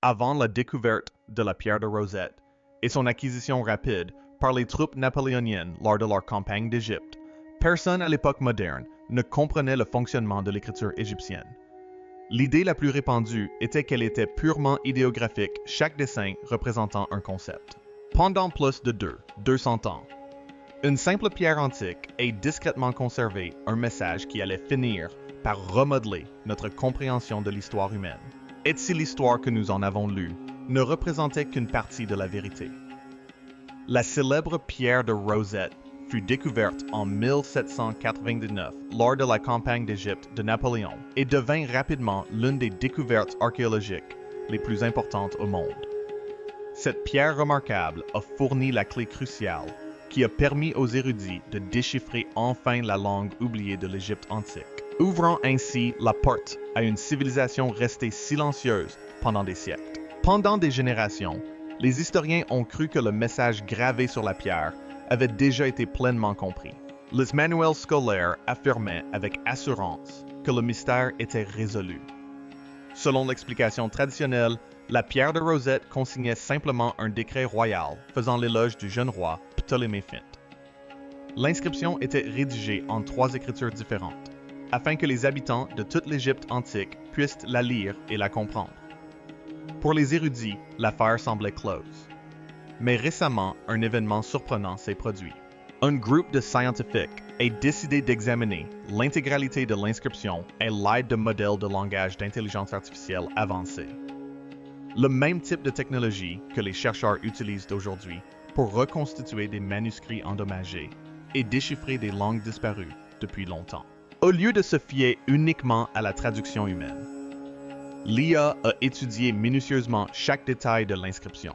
avant la découverte de la pierre de Rosette et son acquisition rapide par les troupes napoléoniennes lors de leur campagne d'Égypte, personne à l'époque moderne ne comprenait le fonctionnement de l'écriture égyptienne. L'idée la plus répandue était qu'elle était purement idéographique, chaque dessin représentant un concept. Pendant plus de 200 ans, une simple pierre antique ait discrètement conservé un message qui allait finir par remodeler notre compréhension de l'histoire humaine. Et si l'histoire que nous en avons lue ne représentait qu'une partie de la vérité? La célèbre pierre de Rosette fut découverte en 1799 lors de la campagne d'Égypte de Napoléon et devint rapidement l'une des découvertes archéologiques les plus importantes au monde. Cette pierre remarquable a fourni la clé cruciale qui a permis aux érudits de déchiffrer enfin la langue oubliée de l'Égypte antique, ouvrant ainsi la porte à une civilisation restée silencieuse pendant des siècles. Pendant des générations, les historiens ont cru que le message gravé sur la pierre avait déjà été pleinement compris. Les manuels scolaires affirmaient avec assurance que le mystère était résolu. Selon l'explication traditionnelle, la pierre de Rosette consignait simplement un décret royal faisant l'éloge du jeune roi Ptolémée V. L'inscription était rédigée en 3 écritures différentes, afin que les habitants de toute l'Égypte antique puissent la lire et la comprendre. Pour les érudits, l'affaire semblait close. Mais récemment, un événement surprenant s'est produit. Un groupe de scientifiques a décidé d'examiner l'intégralité de l'inscription à l'aide de modèles de langage d'intelligence artificielle avancés. Le même type de technologie que les chercheurs utilisent aujourd'hui pour reconstituer des manuscrits endommagés et déchiffrer des langues disparues depuis longtemps. Au lieu de se fier uniquement à la traduction humaine, l'IA a étudié minutieusement chaque détail de l'inscription.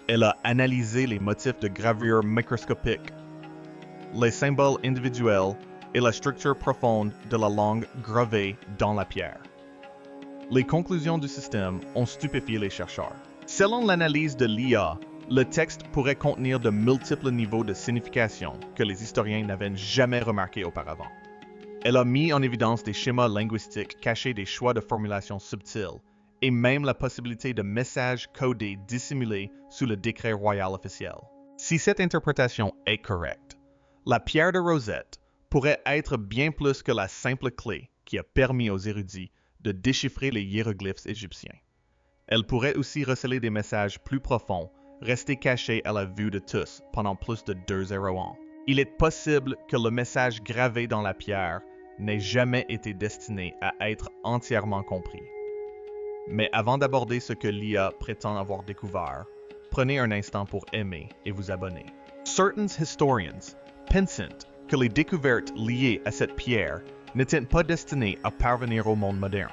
Elle a analysé les motifs de gravure microscopique, les symboles individuels et la structure profonde de la langue gravée dans la pierre. Les conclusions du système ont stupéfié les chercheurs. Selon l'analyse de l'IA, le texte pourrait contenir de multiples niveaux de signification que les historiens n'avaient jamais remarqués auparavant. Elle a mis en évidence des schémas linguistiques cachés des choix de formulation subtils et même la possibilité de messages codés dissimulés sous le décret royal officiel. Si cette interprétation est correcte, la pierre de Rosette pourrait être bien plus que la simple clé qui a permis aux érudits de déchiffrer les hiéroglyphes égyptiens. Elle pourrait aussi receler des messages plus profonds, restés cachés à la vue de tous pendant plus de 200 ans. Il est possible que le message gravé dans la pierre n'ait jamais été destiné à être entièrement compris. Mais avant d'aborder ce que l'IA prétend avoir découvert, prenez un instant pour aimer et vous abonner. Certains historians pensent que les découvertes liées à cette pierre n'étaient pas destinées à parvenir au monde moderne.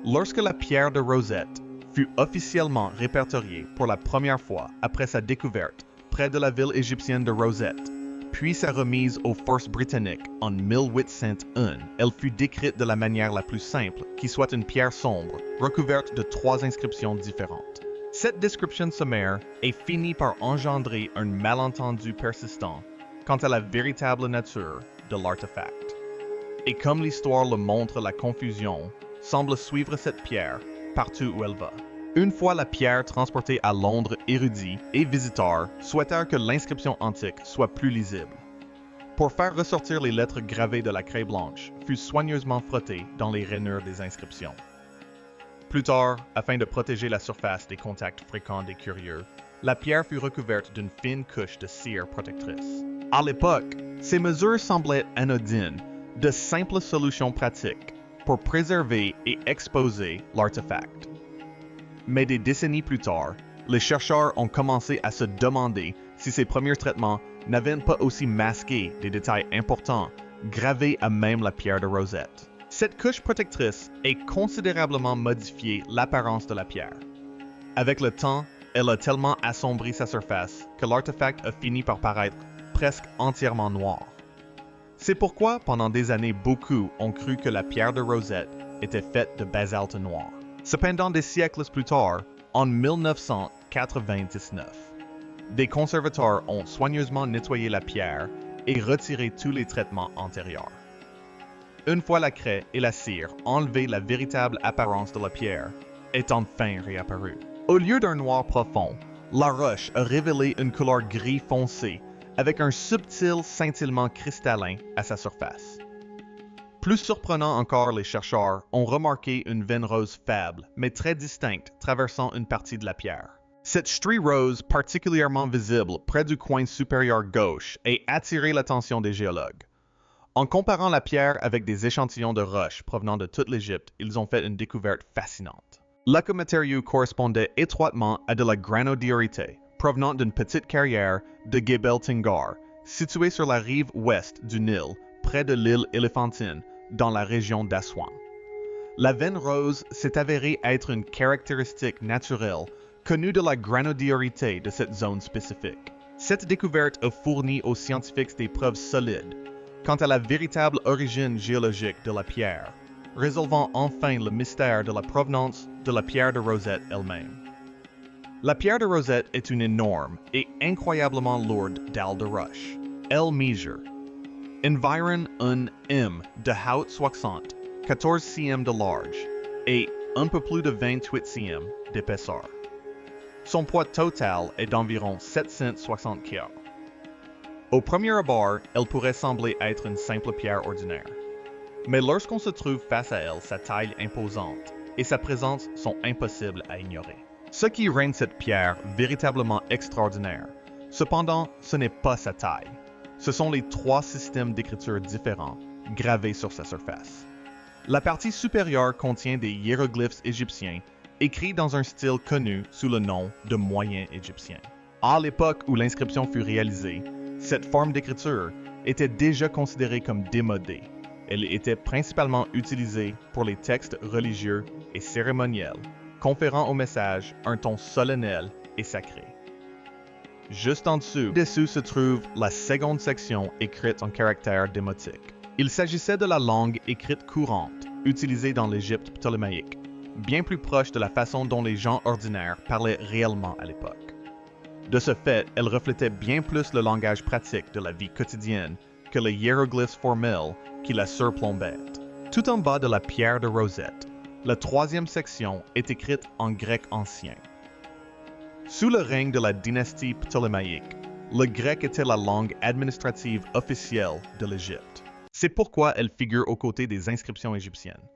Lorsque la pierre de Rosette fut officiellement répertoriée pour la première fois après sa découverte près de la ville égyptienne de Rosette, puis sa remise aux forces britanniques en 1801, elle fut décrite de la manière la plus simple, qui soit une pierre sombre, recouverte de 3 inscriptions différentes. Cette description sommaire est finie par engendrer un malentendu persistant quant à la véritable nature de l'artefact. Et comme l'histoire le montre, la confusion semble suivre cette pierre partout où elle va. Une fois la pierre transportée à Londres, érudits et visiteurs souhaitèrent que l'inscription antique soit plus lisible. Pour faire ressortir les lettres gravées de la craie blanche, fut soigneusement frottée dans les rainures des inscriptions. Plus tard, afin de protéger la surface des contacts fréquents des curieux, la pierre fut recouverte d'une fine couche de cire protectrice. À l'époque, ces mesures semblaient anodines, de simples solutions pratiques pour préserver et exposer l'artefact. Mais des décennies plus tard, les chercheurs ont commencé à se demander si ces premiers traitements n'avaient pas aussi masqué des détails importants gravés à même la pierre de Rosette. Cette couche protectrice a considérablement modifié l'apparence de la pierre. Avec le temps, elle a tellement assombri sa surface que l'artefact a fini par paraître presque entièrement noir. C'est pourquoi, pendant des années, beaucoup ont cru que la pierre de Rosette était faite de basalte noir. Cependant, des siècles plus tard, en 1999, des conservateurs ont soigneusement nettoyé la pierre et retiré tous les traitements antérieurs. Une fois la craie et la cire enlevé la véritable apparence de la pierre, est enfin réapparue. Au lieu d'un noir profond, la roche a révélé une couleur gris foncé avec un subtil scintillement cristallin à sa surface. Plus surprenant encore, les chercheurs ont remarqué une veine rose faible, mais très distincte, traversant une partie de la pierre. Cette strie rose particulièrement visible près du coin supérieur gauche a attiré l'attention des géologues. En comparant la pierre avec des échantillons de roches provenant de toute l'Égypte, ils ont fait une découverte fascinante. L'acomatériau correspondait étroitement à de la granodiorite, provenant d'une petite carrière de Gebel Tingar, située sur la rive ouest du Nil, près de l'île Éléphantine, dans la région d'Aswan. La veine rose s'est avérée être une caractéristique naturelle connue de la granodiorite de cette zone spécifique. Cette découverte a fourni aux scientifiques des preuves solides quant à la véritable origine géologique de la pierre, résolvant enfin le mystère de la provenance de la pierre de Rosette elle-même. La pierre de Rosette est une énorme et incroyablement lourde dalle de roche. Elle mesure environ un m de haute 60, 14 cm de large et un peu plus de 28 cm d'épaisseur. Son poids total est d'environ 760 kg. Au premier abord, elle pourrait sembler être une simple pierre ordinaire. Mais lorsqu'on se trouve face à elle, sa taille imposante et sa présence sont impossibles à ignorer. Ce qui rend cette pierre véritablement extraordinaire, cependant, ce n'est pas sa taille. Ce sont les 3 systèmes d'écriture différents gravés sur sa surface. La partie supérieure contient des hiéroglyphes égyptiens écrits dans un style connu sous le nom de moyen égyptien. À l'époque où l'inscription fut réalisée, cette forme d'écriture était déjà considérée comme démodée. Elle était principalement utilisée pour les textes religieux et cérémoniels, conférant au message un ton solennel et sacré. Juste en dessous se trouve la seconde section écrite en caractères démotiques. Il s'agissait de la langue écrite courante, utilisée dans l'Égypte ptolémaïque, bien plus proche de la façon dont les gens ordinaires parlaient réellement à l'époque. De ce fait, elle reflétait bien plus le langage pratique de la vie quotidienne que les hiéroglyphes formels qui la surplombaient. Tout en bas de la pierre de Rosette, la 3e section est écrite en grec ancien. Sous le règne de la dynastie ptolémaïque, le grec était la langue administrative officielle de l'Égypte. C'est pourquoi elle figure aux côtés des inscriptions égyptiennes.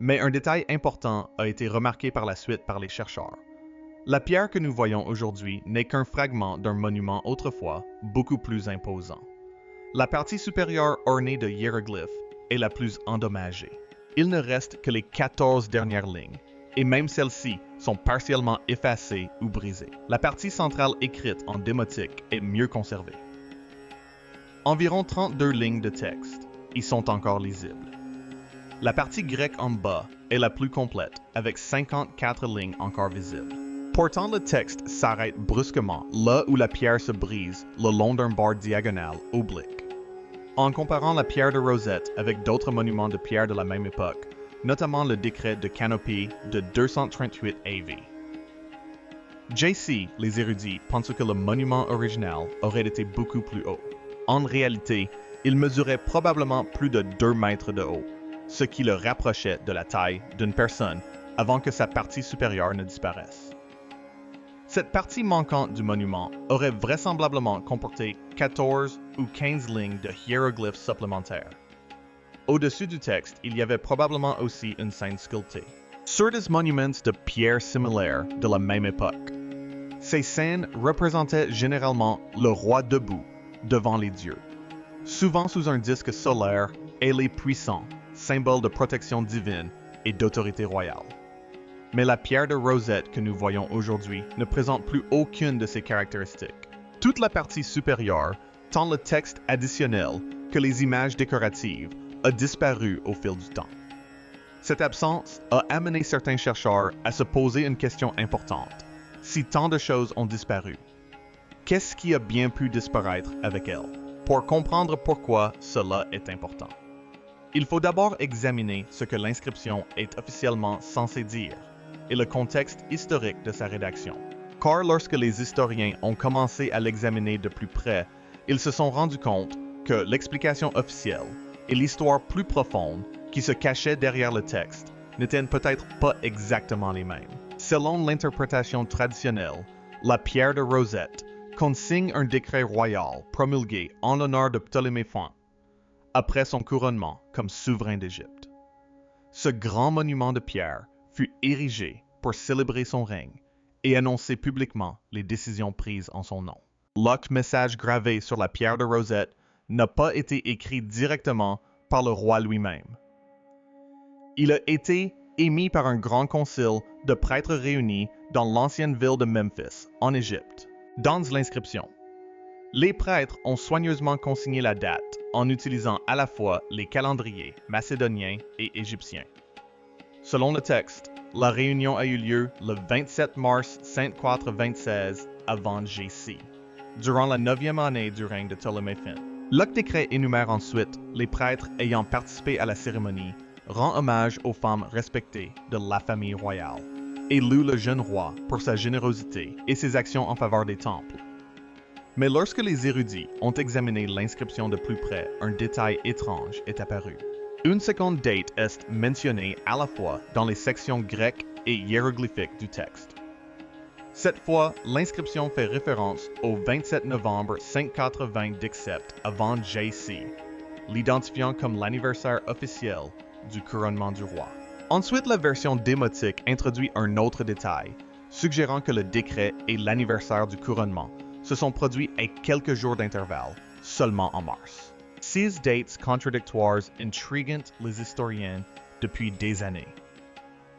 Mais un détail important a été remarqué par la suite par les chercheurs. La pierre que nous voyons aujourd'hui n'est qu'un fragment d'un monument autrefois beaucoup plus imposant. La partie supérieure ornée de hiéroglyphes est la plus endommagée. Il ne reste que les 14 dernières lignes, et même celles-ci sont partiellement effacées ou brisées. La partie centrale écrite en démotique est mieux conservée. Environ 32 lignes de texte y sont encore lisibles. La partie grecque en bas est la plus complète, avec 54 lignes encore visibles. Pourtant, le texte s'arrête brusquement là où la pierre se brise le long d'un bord diagonal oblique. En comparant la pierre de Rosette avec d'autres monuments de pierre de la même époque, notamment le décret de Canopy de 238 AV. JC, les érudits, pensent que le monument original aurait été beaucoup plus haut. En réalité, il mesurait probablement plus de 2 mètres de haut, ce qui le rapprochait de la taille d'une personne avant que sa partie supérieure ne disparaisse. Cette partie manquante du monument aurait vraisemblablement comporté 14 ou 15 lignes de hiéroglyphes supplémentaires. Au-dessus du texte, il y avait probablement aussi une scène sculptée. Sur des monuments de pierre similaires de la même époque, ces scènes représentaient généralement le roi debout devant les dieux, souvent sous un disque solaire ailé puissant, symbole de protection divine et d'autorité royale. Mais la pierre de Rosette que nous voyons aujourd'hui ne présente plus aucune de ces caractéristiques. Toute la partie supérieure, tant le texte additionnel que les images décoratives, a disparu au fil du temps. Cette absence a amené certains chercheurs à se poser une question importante. Si tant de choses ont disparu, qu'est-ce qui a bien pu disparaître avec elles? Pour comprendre pourquoi cela est important, il faut d'abord examiner ce que l'inscription est officiellement censée dire et le contexte historique de sa rédaction. Car lorsque les historiens ont commencé à l'examiner de plus près, ils se sont rendus compte que l'explication officielle et l'histoire plus profonde qui se cachait derrière le texte n'étaient peut-être pas exactement les mêmes. Selon l'interprétation traditionnelle, la pierre de Rosette consigne un décret royal promulgué en l'honneur de Ptolémée Phon, après son couronnement comme souverain d'Égypte. Ce grand monument de pierre fut érigé pour célébrer son règne et annoncer publiquement les décisions prises en son nom. Le message gravé sur la pierre de Rosette n'a pas été écrit directement par le roi lui-même. Il a été émis par un grand concile de prêtres réunis dans l'ancienne ville de Memphis, en Égypte. Dans l'inscription, les prêtres ont soigneusement consigné la date en utilisant à la fois les calendriers macédoniens et égyptiens. Selon le texte, la réunion a eu lieu le 27 mars 526 avant J.C., durant la 9e année du règne de Ptolémée Phon. Le décret énumère ensuite les prêtres ayant participé à la cérémonie, rend hommage aux femmes respectées de la famille royale, et loue le jeune roi pour sa générosité et ses actions en faveur des temples. Mais lorsque les érudits ont examiné l'inscription de plus près, un détail étrange est apparu. Une seconde date est mentionnée à la fois dans les sections grecques et hiéroglyphiques du texte. Cette fois, l'inscription fait référence au 27 novembre 580 d'Accept avant J.C., l'identifiant comme l'anniversaire officiel du couronnement du roi. Ensuite, la version démotique introduit un autre détail, suggérant que le décret et l'anniversaire du couronnement se sont produits à quelques jours d'intervalle, seulement en mars. Ces dates contradictoires intriguent les historiens depuis des années.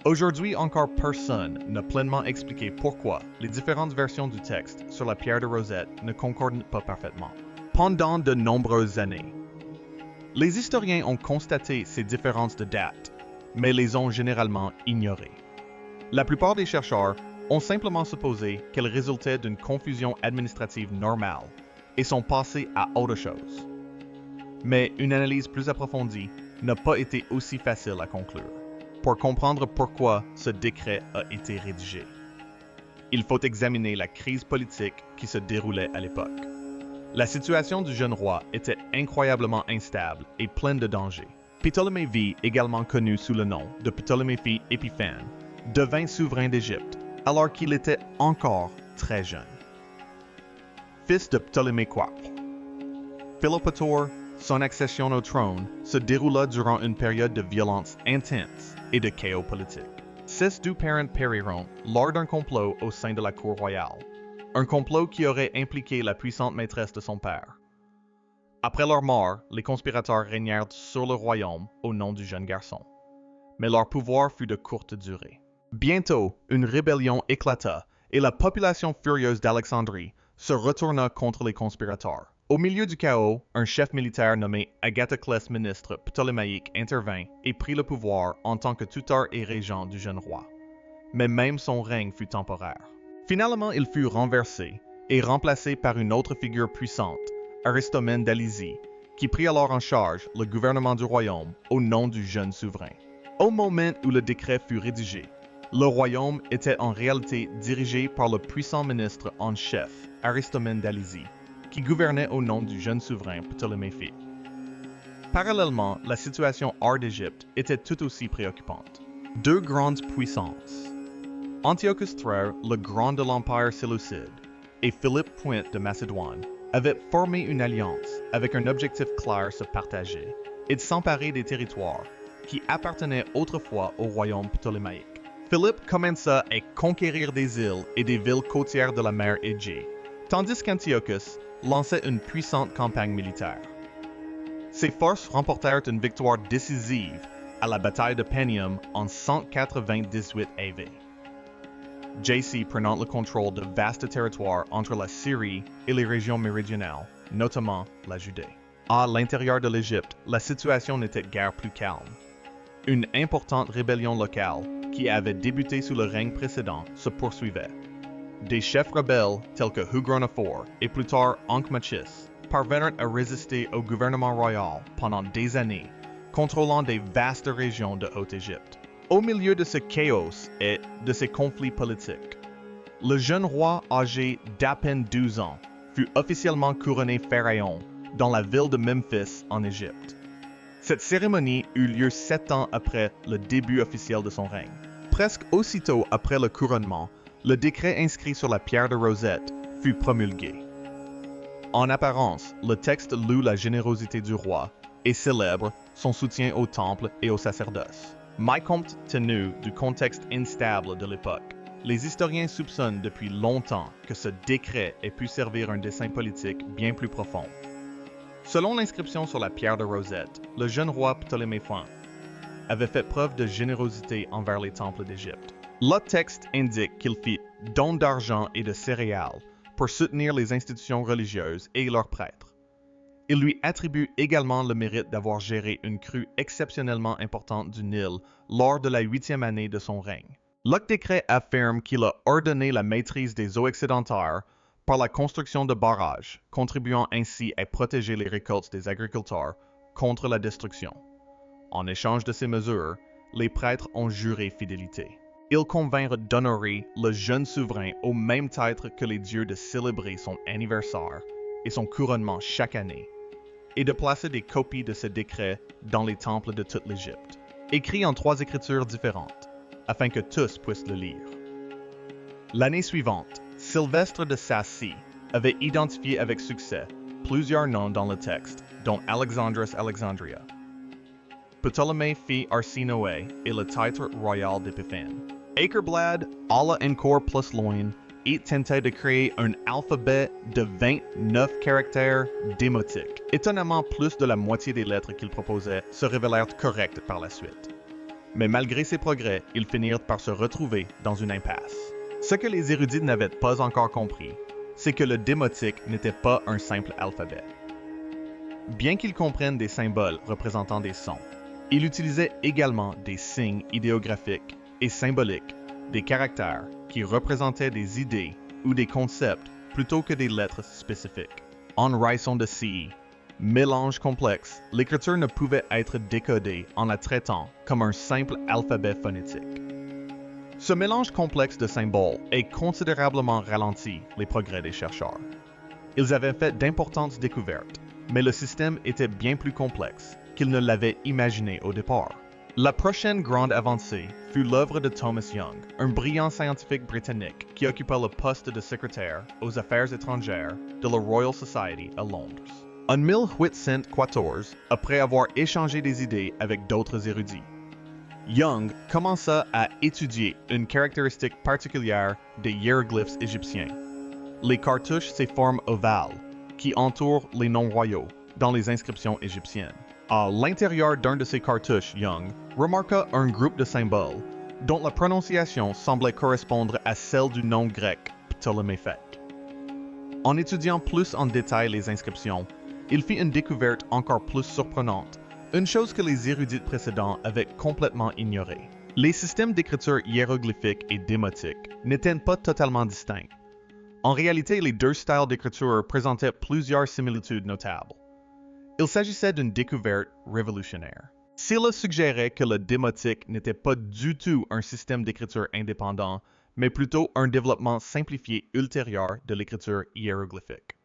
Aujourd'hui encore, personne n'a pleinement expliqué pourquoi les différentes versions du texte sur la pierre de Rosette ne concordent pas parfaitement. Pendant de nombreuses années, les historiens ont constaté ces différences de date, mais les ont généralement ignorées. La plupart des chercheurs ont simplement supposé qu'elles résultaient d'une confusion administrative normale et sont passés à autre chose. Mais une analyse plus approfondie n'a pas été aussi facile à conclure. Pour comprendre pourquoi ce décret a été rédigé, il faut examiner la crise politique qui se déroulait à l'époque. La situation du jeune roi était incroyablement instable et pleine de dangers. Ptolémée V, également connu sous le nom de Ptolémée V Épiphane, devint souverain d'Égypte alors qu'il était encore très jeune. Fils de Ptolémée IV, Philopator, son accession au trône se déroula durant une période de violence intense et de chaos politique. 6 deux parents périront lors d'un complot au sein de la cour royale, un complot qui aurait impliqué la puissante maîtresse de son père. Après leur mort, les conspirateurs régnèrent sur le royaume au nom du jeune garçon, mais leur pouvoir fut de courte durée. Bientôt, une rébellion éclata et la population furieuse d'Alexandrie se retourna contre les conspirateurs. Au milieu du chaos, un chef militaire nommé Agathoclès ministre ptolémaïque intervint et prit le pouvoir en tant que tuteur et régent du jeune roi. Mais même son règne fut temporaire. Finalement, il fut renversé et remplacé par une autre figure puissante, Aristomène d'Alysie, qui prit alors en charge le gouvernement du royaume au nom du jeune souverain. Au moment où le décret fut rédigé, le royaume était en réalité dirigé par le puissant ministre en chef, Aristomène d'Alysie, qui gouvernait au nom du jeune souverain Ptolémée V. Parallèlement, la situation hors d'Égypte était tout aussi préoccupante. Deux grandes puissances, Antiochus III, le grand de l'Empire séleucide, et Philippe Point de Macédoine, avaient formé une alliance avec un objectif clair se partager et de s'emparer des territoires qui appartenaient autrefois au royaume ptolémaïque. Philippe commença à conquérir des îles et des villes côtières de la mer Égée, tandis qu'Antiochus lançait une puissante campagne militaire. Ses forces remportèrent une victoire décisive à la bataille de Panium en 198 AV. J.C. prenant le contrôle de vastes territoires entre la Syrie et les régions méridionales, notamment la Judée. À l'intérieur de l'Égypte, la situation n'était guère plus calme. Une importante rébellion locale, qui avait débuté sous le règne précédent, se poursuivait. Des chefs rebelles tels que Hugronophore et plus tard Ankhmachis parvinrent à résister au gouvernement royal pendant des années, contrôlant des vastes régions de Haute-Égypte. Au milieu de ce chaos et de ces conflits politiques, le jeune roi âgé d'à peine 12 ans fut officiellement couronné pharaon dans la ville de Memphis en Égypte. Cette cérémonie eut lieu 7 ans après le début officiel de son règne. Presque aussitôt après le couronnement, le décret inscrit sur la pierre de Rosette fut promulgué. En apparence, le texte loue la générosité du roi et célèbre son soutien au temple et au sacerdoce. Mais compte tenu du contexte instable de l'époque, les historiens soupçonnent depuis longtemps que ce décret ait pu servir un dessein politique bien plus profond. Selon l'inscription sur la pierre de Rosette, le jeune roi Ptolémée I avait fait preuve de générosité envers les temples d'Égypte. Le texte indique qu'il fit don d'argent et de céréales pour soutenir les institutions religieuses et leurs prêtres. Il lui attribue également le mérite d'avoir géré une crue exceptionnellement importante du Nil lors de la 8e année de son règne. Le décret affirme qu'il a ordonné la maîtrise des eaux excédentaires par la construction de barrages, contribuant ainsi à protéger les récoltes des agriculteurs contre la destruction. En échange de ces mesures, les prêtres ont juré fidélité. Ils convinrent d'honorer le jeune souverain au même titre que les dieux de célébrer son anniversaire et son couronnement chaque année, et de placer des copies de ce décret dans les temples de toute l'Égypte, écrits en 3 écritures différentes, afin que tous puissent le lire. L'année suivante, Sylvestre de Sacy avait identifié avec succès plusieurs noms dans le texte, dont Alexandros Alexandria. Ptolémée fit Arsinoé et le titre royal d'Épiphane. Akerblad alla encore plus loin et tentait de créer un alphabet de 29 caractères démotiques. Étonnamment, plus de la moitié des lettres qu'il proposait se révélèrent correctes par la suite. Mais malgré ses progrès, ils finirent par se retrouver dans une impasse. Ce que les érudits n'avaient pas encore compris, c'est que le démotique n'était pas un simple alphabet. Bien qu'ils comprennent des symboles représentant des sons, il utilisait également des signes idéographiques et symboliques, des caractères qui représentaient des idées ou des concepts plutôt que des lettres spécifiques. En raison de ces mélanges complexes, l'écriture ne pouvait être décodée en la traitant comme un simple alphabet phonétique. Ce mélange complexe de symboles a considérablement ralenti les progrès des chercheurs. Ils avaient fait d'importantes découvertes, mais le système était bien plus complexe qu'ils ne l'avaient imaginé au départ. La prochaine grande avancée fut l'œuvre de Thomas Young, un brillant scientifique britannique qui occupa le poste de secrétaire aux affaires étrangères de la Royal Society à Londres. En 1814, après avoir échangé des idées avec d'autres érudits, Young commença à étudier une caractéristique particulière des hiéroglyphes égyptiens, les cartouches ces formes ovales qui entourent les noms royaux dans les inscriptions égyptiennes. À l'intérieur d'un de ces cartouches, Young remarqua un groupe de symboles dont la prononciation semblait correspondre à celle du nom grec Ptoléméphèque. En étudiant plus en détail les inscriptions, il fit une découverte encore plus surprenante, une chose que les érudits précédents avaient complètement ignorée. Les systèmes d'écriture hiéroglyphique et démotique n'étaient pas totalement distincts. En réalité, les deux styles d'écriture présentaient plusieurs similitudes notables. Il s'agissait d'une découverte révolutionnaire. Cela suggérait que le démotique n'était pas du tout un système d'écriture indépendant, mais plutôt un développement simplifié ultérieur de l'écriture hiéroglyphique.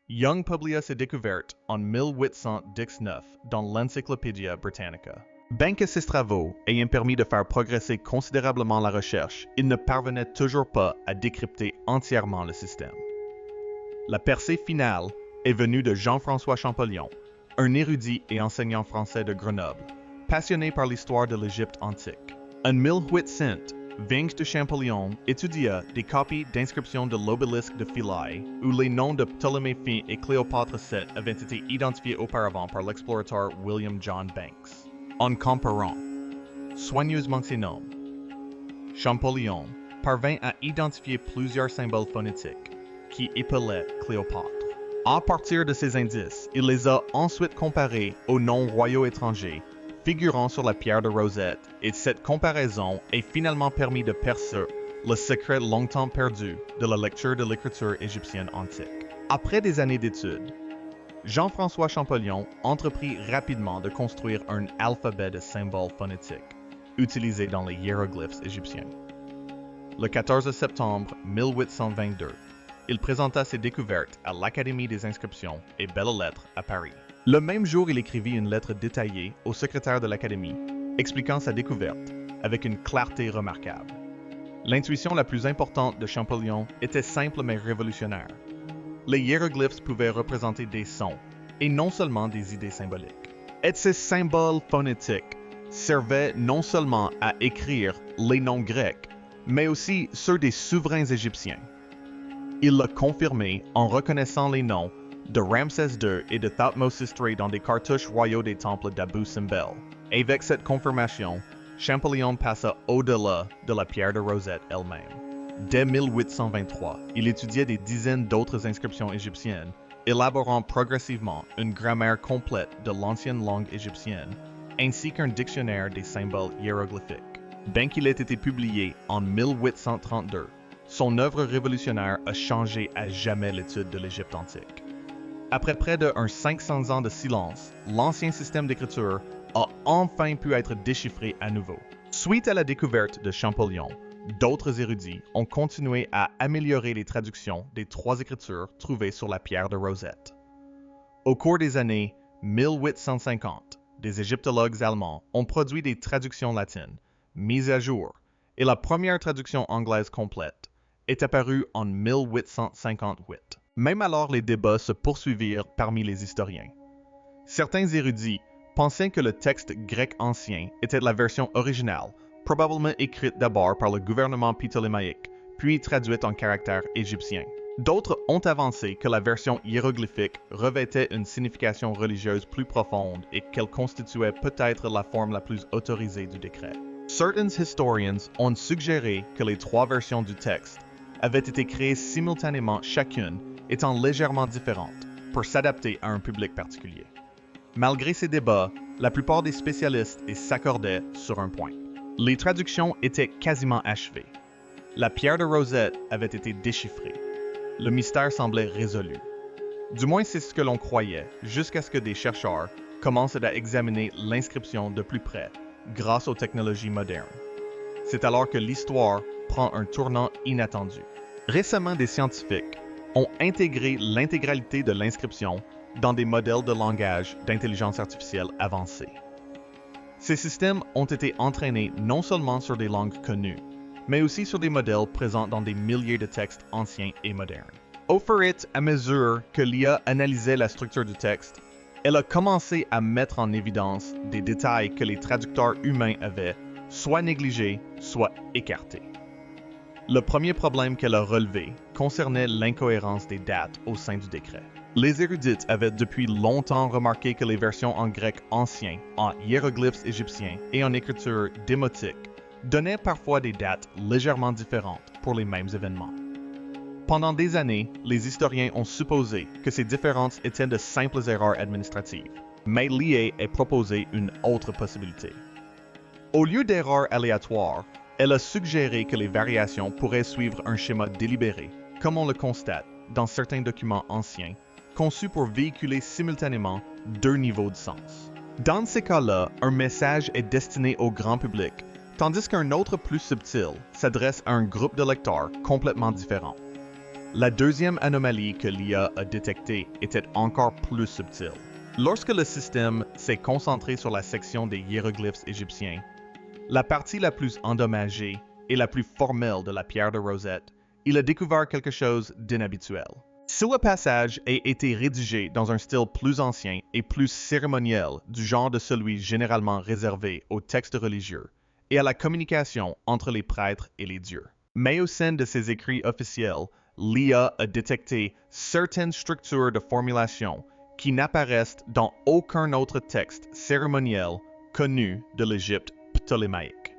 Young publia ses découvertes en 1819 dans l'Encyclopædia Britannica. Bien que ces travaux ayant permis de faire progresser considérablement la recherche, il ne parvenait toujours pas à décrypter entièrement le système. La percée finale est venue de Jean-François Champollion, un érudit et enseignant français de Grenoble, passionné par l'histoire de l'Égypte antique. En 1800, Vinge de Champollion étudia des copies d'inscriptions de l'obélisque de Philae, où les noms de Ptolémée V et Cléopâtre VII avaient été identifiés auparavant par l'explorateur William John Banks. En comparant soigneusement ces noms, Champollion parvint à identifier plusieurs symboles phonétiques qui épelaient Cléopâtre. À partir de ces indices, il les a ensuite comparés aux noms royaux étrangers figurant sur la pierre de Rosette, et cette comparaison a finalement permis de percer le secret longtemps perdu de la lecture de l'écriture égyptienne antique. Après des années d'études, Jean-François Champollion entreprit rapidement de construire un alphabet de symboles phonétiques utilisé dans les hiéroglyphes égyptiens. Le 14 septembre 1822, il présenta ses découvertes à l'Académie des inscriptions et belles-lettres à Paris. Le même jour, il écrivit une lettre détaillée au secrétaire de l'Académie, expliquant sa découverte, avec une clarté remarquable. L'intuition la plus importante de Champollion était simple mais révolutionnaire. Les hiéroglyphes pouvaient représenter des sons, et non seulement des idées symboliques. Et ces symboles phonétiques servaient non seulement à écrire les noms grecs, mais aussi ceux des souverains égyptiens. Il l'a confirmé en reconnaissant les noms de Ramsès II et de Thutmose III dans des cartouches royaux des temples d'Abu Simbel. Et avec cette confirmation, Champollion passa au-delà de la pierre de Rosette elle-même. Dès 1823, il étudiait des dizaines d'autres inscriptions égyptiennes, élaborant progressivement une grammaire complète de l'ancienne langue égyptienne, ainsi qu'un dictionnaire des symboles hiéroglyphiques. Bien qu'il ait été publié en 1832, son œuvre révolutionnaire a changé à jamais l'étude de l'Égypte antique. Après près de 500 ans de silence, l'ancien système d'écriture a enfin pu être déchiffré à nouveau. Suite à la découverte de Champollion, d'autres érudits ont continué à améliorer les traductions des 3 écritures trouvées sur la pierre de Rosette. Au cours des années 1850, des égyptologues allemands ont produit des traductions latines, mises à jour, et la première traduction anglaise complète est apparue en 1858. Même alors, les débats se poursuivirent parmi les historiens. Certains érudits pensaient que le texte grec ancien était la version originale, probablement écrite d'abord par le gouvernement ptolémaïque, puis traduite en caractères égyptiens. D'autres ont avancé que la version hiéroglyphique revêtait une signification religieuse plus profonde et qu'elle constituait peut-être la forme la plus autorisée du décret. Certains historiens ont suggéré que les 3 versions du texte avaient été créées simultanément, chacune étant légèrement différente, pour s'adapter à un public particulier. Malgré ces débats, la plupart des spécialistes s'accordaient sur un point. Les traductions étaient quasiment achevées. La pierre de Rosette avait été déchiffrée. Le mystère semblait résolu. Du moins, c'est ce que l'on croyait, jusqu'à ce que des chercheurs commencent à examiner l'inscription de plus près, grâce aux technologies modernes. C'est alors que l'histoire prend un tournant inattendu. Récemment, des scientifiques ont intégré l'intégralité de l'inscription dans des modèles de langage d'intelligence artificielle avancés. Ces systèmes ont été entraînés non seulement sur des langues connues, mais aussi sur des modèles présents dans des milliers de textes anciens et modernes. Au fur et à mesure que l'IA analysait la structure du texte, elle a commencé à mettre en évidence des détails que les traducteurs humains avaient soit négligés, soit écartés. Le premier problème qu'elle a relevé concernait l'incohérence des dates au sein du décret. Les érudites avaient depuis longtemps remarqué que les versions en grec ancien, en hiéroglyphes égyptiens et en écriture démotique donnaient parfois des dates légèrement différentes pour les mêmes événements. Pendant des années, les historiens ont supposé que ces différences étaient de simples erreurs administratives, mais l'IA a proposé une autre possibilité. Au lieu d'erreurs aléatoires, elle a suggéré que les variations pourraient suivre un schéma délibéré, comme on le constate dans certains documents anciens, conçus pour véhiculer simultanément 2 niveaux de sens. Dans ces cas-là, un message est destiné au grand public, tandis qu'un autre plus subtil s'adresse à un groupe de lecteurs complètement différent. La deuxième anomalie que l'IA a détectée était encore plus subtile. Lorsque le système s'est concentré sur la section des hiéroglyphes égyptiens, la partie la plus endommagée et la plus formelle de la pierre de Rosette, il a découvert quelque chose d'inhabituel. Si le passage a été rédigé dans un style plus ancien et plus cérémoniel du genre de celui généralement réservé aux textes religieux et à la communication entre les prêtres et les dieux. Mais au sein de ces écrits officiels, l'IA a détecté certaines structures de formulation qui n'apparaissent dans aucun autre texte cérémoniel connu de l'Égypte ptolémaïque.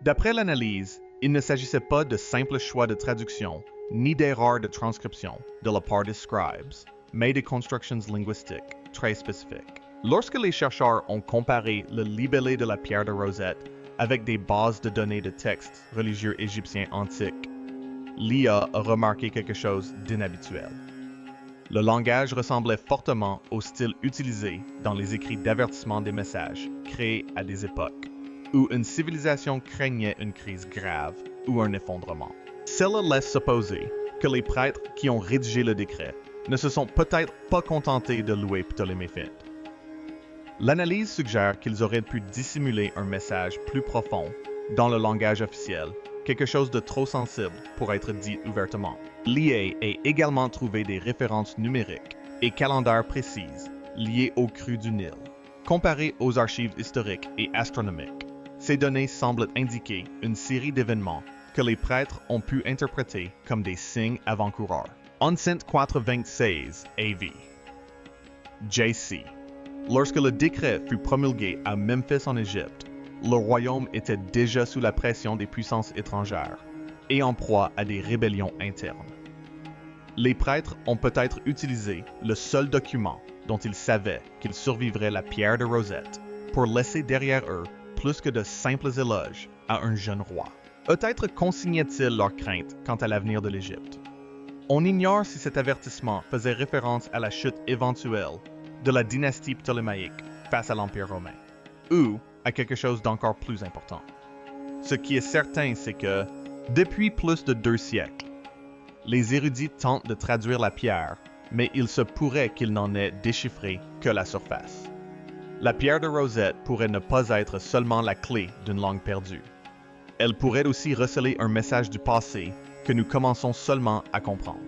D'après l'analyse, il ne s'agissait pas de simples choix de traduction ni d'erreurs de transcription de la part des scribes, mais de constructions linguistiques très spécifiques. Lorsque les chercheurs ont comparé le libellé de la pierre de Rosette avec des bases de données de textes religieux égyptiens antiques, l'IA a remarqué quelque chose d'inhabituel. Le langage ressemblait fortement au style utilisé dans les écrits d'avertissement des messages créés à des époques où une civilisation craignait une crise grave ou un effondrement. Cela laisse supposer que les prêtres qui ont rédigé le décret ne se sont peut-être pas contentés de louer Ptolémée-Phèdre. L'analyse suggère qu'ils auraient pu dissimuler un message plus profond dans le langage officiel, quelque chose de trop sensible pour être dit ouvertement. L'IA a également trouvé des références numériques et calendaires précises liées aux crues du Nil. Comparées aux archives historiques et astronomiques, ces données semblent indiquer une série d'événements que les prêtres ont pu interpréter comme des signes avant-coureurs. Uncent 426 AV. JC. Lorsque le décret fut promulgué à Memphis en Égypte, le royaume était déjà sous la pression des puissances étrangères et en proie à des rébellions internes. Les prêtres ont peut-être utilisé le seul document dont ils savaient qu'ils survivraient la pierre de Rosette pour laisser derrière eux plus que de simples éloges à un jeune roi. Peut-être consignaient-ils leurs craintes quant à l'avenir de l'Égypte. On ignore si cet avertissement faisait référence à la chute éventuelle de la dynastie ptolémaïque face à l'Empire romain, ou à quelque chose d'encore plus important. Ce qui est certain, c'est que, depuis plus de 2 siècles, les érudits tentent de traduire la pierre, mais il se pourrait qu'ils n'en aient déchiffré que la surface. La pierre de Rosette pourrait ne pas être seulement la clé d'une langue perdue. Elle pourrait aussi receler un message du passé que nous commençons seulement à comprendre.